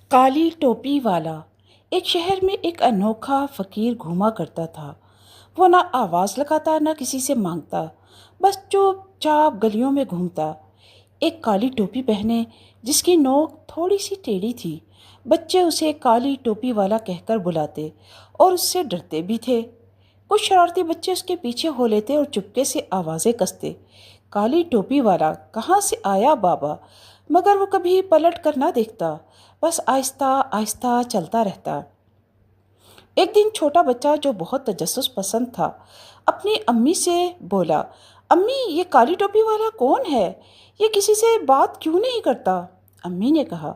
کالی ٹوپی والا۔ ایک شہر میں ایک انوکھا فقیر گھوما کرتا تھا۔ وہ نہ آواز لگاتا نہ کسی سے مانگتا، بس چپ چاپ گلیوں میں گھومتا، ایک کالی ٹوپی پہنے جس کی نوک تھوڑی سی ٹیڑھی تھی۔ بچے اسے کالی ٹوپی والا کہہ کر بلاتے اور اس سے ڈرتے بھی تھے۔ کچھ شرارتی بچے اس کے پیچھے ہو لیتے اور چپکے سے آوازیں کستے، کالی ٹوپی والا کہاں سے آیا بابا؟ مگر وہ کبھی پلٹ کر نہ دیکھتا، بس آہستہ آہستہ چلتا رہتا۔ ایک دن چھوٹا بچہ جو بہت تجسس پسند تھا اپنی امی سے بولا، امی یہ کالی ٹوپی والا کون ہے؟ یہ کسی سے بات کیوں نہیں کرتا؟ امی نے کہا،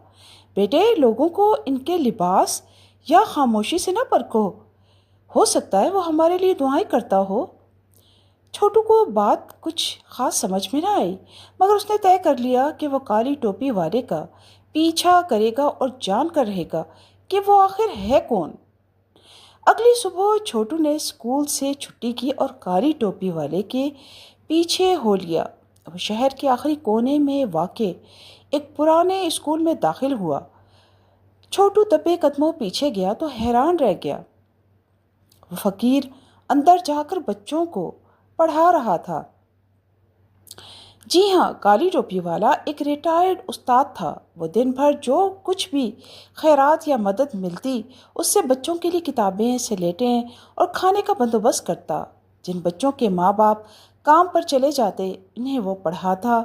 بیٹے لوگوں کو ان کے لباس یا خاموشی سے نہ پرکھو، ہو سکتا ہے وہ ہمارے لیے دعائیں کرتا ہو۔ چھوٹو کو بات کچھ خاص سمجھ میں نہ آئی، مگر اس نے طے کر لیا کہ وہ کالی ٹوپی والے کا پیچھا کرے گا اور جان کر رہے گا کہ وہ آخر ہے کون۔ اگلی صبح چھوٹو نے اسکول سے چھٹی کی اور کالی ٹوپی والے کے پیچھے ہو لیا۔ وہ شہر کے آخری کونے میں واقع ایک پرانے اسکول میں داخل ہوا۔ چھوٹو دبے قدموں پیچھے گیا تو حیران رہ گیا۔ وہ فقیر اندر جا کر بچوں کو پڑھا رہا تھا۔ جی ہاں، کالی ٹوپی والا ایک ریٹائرڈ استاد تھا۔ وہ دن بھر جو کچھ بھی خیرات یا مدد ملتی اس سے بچوں کے لیے کتابیں، سلیٹیں اور کھانے کا بندوبست کرتا۔ جن بچوں کے ماں باپ کام پر چلے جاتے انہیں وہ پڑھاتا،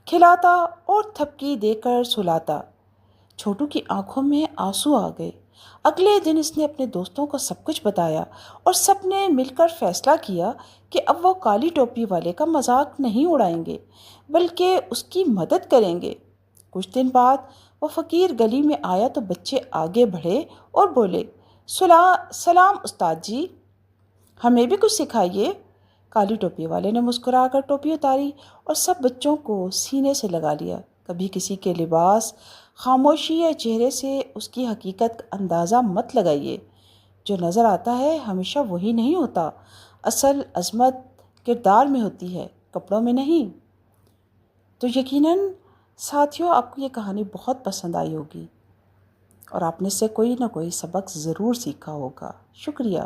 کھلاتا اور تھپکی دے کر سلاتا۔ چھوٹو کی آنکھوں میں آنسو آ گئے۔ اگلے دن اس نے اپنے دوستوں کو سب کچھ بتایا اور سب نے مل کر فیصلہ کیا کہ اب وہ کالی ٹوپی والے کا مذاق نہیں اڑائیں گے بلکہ اس کی مدد کریں گے۔ کچھ دن بعد وہ فقیر گلی میں آیا تو بچے آگے بڑھے اور بولے، سلام استاد جی، ہمیں بھی کچھ سکھائیے۔ کالی ٹوپی والے نے مسکرا کر ٹوپی اتاری اور سب بچوں کو سینے سے لگا لیا۔ کبھی کسی کے لباس، خاموشی یا چہرے سے اس کی حقیقت کا اندازہ مت لگائیے۔ جو نظر آتا ہے ہمیشہ وہی نہیں ہوتا، اصل عظمت کردار میں ہوتی ہے، کپڑوں میں نہیں۔ تو یقیناً ساتھیوں آپ کو یہ کہانی بہت پسند آئی ہوگی اور آپ نے اس سے کوئی نہ کوئی سبق ضرور سیکھا ہوگا۔ شکریہ۔